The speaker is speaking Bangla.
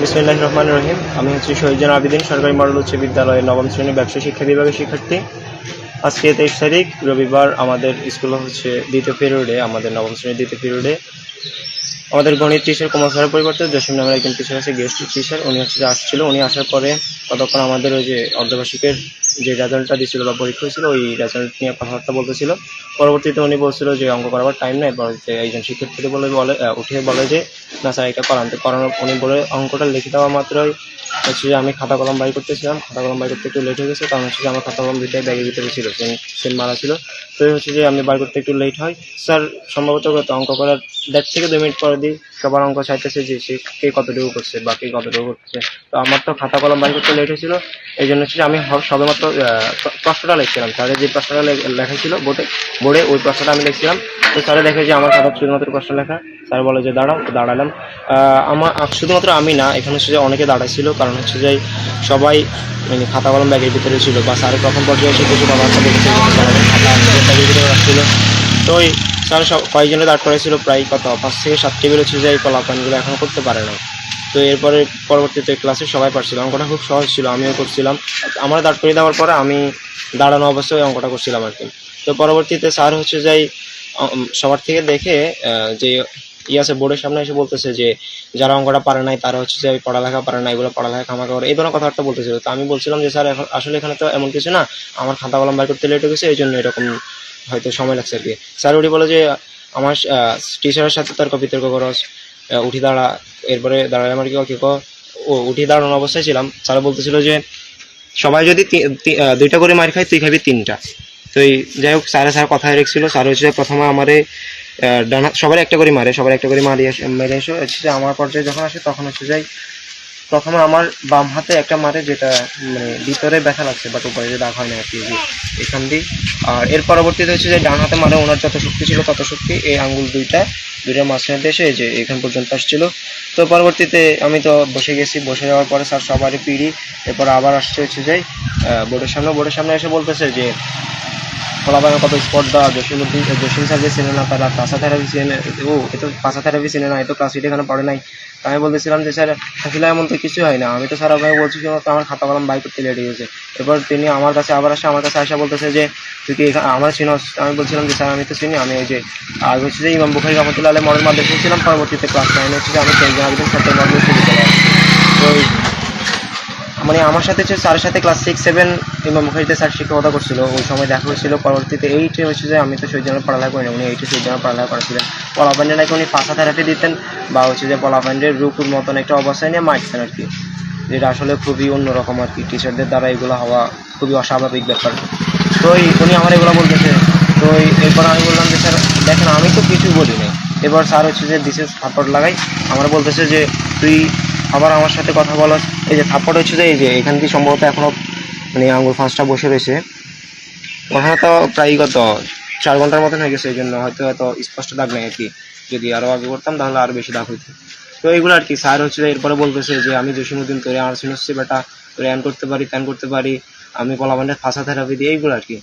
বিসমিল্লাহির রহমানির রহিম। আমি হচ্ছি শহীদ আবিদিন সরকারি মডেল উচ্চ বিদ্যালয়ের নবম শ্রেণীর ব্যবসা শিক্ষা বিভাগের শিক্ষার্থী। আজকে 23 তারিখ রবিবার। আমাদের স্কুল হচ্ছে দ্বিতীয় পিরিয়ডে, আমাদের নবম শ্রেণীর দ্বিতীয় পিরিয়ডে আমাদের গণিত টিচার কুমার স্যারের পরিবর্তে জসিম নামের একজন টিচার আছে, গেস্ট টিচার। উনি হচ্ছে যে আসছিল। উনি আসার পরে ততক্ষণ আমাদের ওই যে অর্ধবার্ষিকের যে রেজাল্টটা দিয়েছিল বা পরীক্ষা হয়েছিল ওই রেজাল্ট নিয়ে কথাবার্তা বলতেছিল। পরবর্তীতে উনি বলছিল যে অঙ্ক করাবার টাইম নেই। পরবর্তীতে একজন শিক্ষার্থী উঠে বলে যে না স্যার এটা করানো। উনি বলে অঙ্কটা লিখে দেওয়া মাত্রই হচ্ছে যে আমি খাতা কলম বাই করতেছিলাম। খাতা কলম বাই করতে একটু লেট হয়ে গেছে, কারণ হচ্ছে যে আমার খাতা কলম দুইটাই ব্যাগের ভিতরে ছিল, সেম মারা ছিল। তো হচ্ছে যে আমি বাই করতে একটু লেট হয়। স্যার সম্ভবত অঙ্ক করার 1.5 থেকে 2 মিনিট পরে দিই সবার অঙ্ক চাইতেছে যে সে কে কতটুকু করছে বা কে কতটুকু করছে। তো আমার তো খাতা কলম বাই করতে লেট হয়েছিল, এই জন্য হচ্ছে যে আমি সবেমাত্র প্রশ্নটা লিখছিলাম। স্যারের যে প্রশ্নটা লেখা ছিল বোর্ডে ওই প্রশ্নটা আমি লিখছিলাম। তো স্যারে দেখে যে আমার খাতা শুধুমাত্র প্রশ্ন লেখা। স্যার বলে যে দাঁড়াও, তো দাঁড়ালাম। আমার শুধুমাত্র আমি না, এখানে হচ্ছে যে অনেকে দাঁড়াইছিল, কারণ হচ্ছে যে সবাই মানে খাতা কলম ব্যাগের ভিতরে ছিল বা স্যারের প্রথম পর্যায়ে এসে কিছু কথাবার্তা বলছিল, খাতা ব্যাগের ভিতরে রাখছিল। তো ওই স্যার সব কয়েকজনে দাঁড় করাইছিল, প্রায় 5 থেকে 7 টেবিল হচ্ছে যে এই কলাপানগুলো এখনও করতে পারে না। তো এরপরে পরবর্তীতে ক্লাসে সবাই পারছিল। অঙ্কটা খুব সহজ ছিল, আমিও করছিলাম। আমার দাঁড় করিয়ে দেওয়ার পরে আমি দাঁড়ানো অবস্থায় অঙ্কটা করছিলাম আর কি। তো পরবর্তীতে স্যার হচ্ছে যে সবার থেকে দেখে যে আছে বোর্ডের সামনে এসে বলতেছে যে যারা অঙ্কটা পারে নাই তারা হচ্ছে যে পড়ালেখা পারে না, এগুলো পড়ালেখা খামাখা করে, এই ধরনের কথাবার্তা বলতেছিল। তো আমি বলছিলাম যে স্যার এখন আসলে এখানে তো এমন কিছু না, আমার খাতা কলম বাই করতে লেট হয়ে গেছে, এই জন্য এরকম হয়তো সময় লাগছে আর কি। স্যার উঠি বলে যে আমার টিচারের সাথে তর্ক বিতর্ক করস, উঠি দাঁড়া। এরপরে দাঁড়ায় আমার কি ও উঠি দাঁড়ানো অবস্থায় ছিলাম। স্যার বলতেছিল যে সবাই যদি 2টা করে মার খায় তুই খাবি 3টা। তো এই যাই হোক, স্যার কথায় রেখেছিল। স্যার হচ্ছে প্রথমে আমারে ডান হাত সবার একটা করে মারে, সবার একটা করে মেরে এসে হচ্ছে যে আমার পর্যায়ে যখন আসে তখন হচ্ছে যাই প্রথমে আমার বাম হাতে একটা মারে, যেটা মানে ভিতরে ব্যথা লাগছে বাট উপরে যে দাগ হয় না আর কি, এখান দিয়ে। আর এর পরবর্তীতে হচ্ছে যে ডান হাতে মারে, ওনার যত শক্তি ছিল তত শক্তি এই আঙ্গুল দুইটার মাঝখানে এসে যে এখান পর্যন্ত আসছিল। তো পরবর্তীতে আমি তো বসে গেছি, বসে যাওয়ার পরে স্যার সবারই পিড়ি। এরপর আবার আসছে হচ্ছে যে বোর্ডের সামনে এসে বলতেছে যে ফলাফল কত স্পর্ধা, জসিম স্যারকে চেনে না, তারা পাশা থেরাপি চেনে, এ তো পাশা থেরাপি চেনে না, এ তো ক্লাস 8 এখানে পড়ে নাই। আমি বলতেছিলাম যে স্যার আসলে এমন তো কিছু হয় না, আমি তো স্যার আপনাকে বলছি শুধুমাত্র আমার খাতা কলম বাই করতে লেট গেছে। এরপর তিনি আমার কাছে আবার আসে, আমার কাছে আসা বলতেছে যে তুই কি আমার চিনস? আমি বলছিলাম যে স্যার আমি তো চিনি, আমি ওই যে আর হচ্ছে যে ইমাম বুখারী রহমতুল্লাহ আলাইহি মডেল মাদ্রাসায় ছিলাম। পরবর্তীতে ক্লাস 9 হচ্ছে যে আমি শহীদ আবিদিন সরকারি মডেল উচ্চ বিদ্যালয়ে আসছি। তো মানে আমার সাথে হচ্ছে স্যারের সাথে ক্লাস 6-7 ইমাম বুখারীতে স্যার শিক্ষকতা করছিল, ওই সময় দেখা হয়েছিল। পরবর্তীতে 8-এ হচ্ছে যে আমি তো শহীদ পড়ালেখা করি না, উনি 8-এ শহীদ পড়ালেখা করেছিলেন। পলাপান্ডে নাকি উনি পাশা থেরাপি দিতেন বা হচ্ছে যে পলাপান্ডের রুকুর মতন একটা অবস্থায় নিয়ে মারতেন আর কি, যেটা আসলে খুবই অন্যরকম আর কি। টিচারদের দ্বারা এগুলো হওয়া খুবই অস্বাভাবিক ব্যাপার। তো উনি আমার এগুলো বলতেছে। তো এরপর আমি বললাম যে স্যার দেখেন আমি তো কিছু বলি নাই। এবার স্যার হচ্ছে যে দিছে থাপ্পড় লাগাই, আমার বলতেছে যে তুই আবার আমার সাথে কথা বলাস। এই যে থাপ্পড় হচ্ছে যে এই যে এখান থেকে সম্ভবত এখনো মানে আঙুল ফাঁসটা বসে রয়েছে। ওখানে তো প্রায় 4 ঘন্টার মতন হয়ে গেছে, এই জন্য হয়তো এত স্পষ্ট দাগ নেই আর কি। যদি আরো আগে করতাম তাহলে আরো বেশি দাগ হইতো। তো এইগুলো আর কি। স্যার হচ্ছে এরপরে বলতেছে যে আমি জসিমউদ্দিন তোরে আমার চিনছি বেটা, তোরে এন করতে পারি ত্যান করতে পারি, আমি পলাবান্ডের ফাঁসা থেরাপি দিই, এইগুলো আর কি।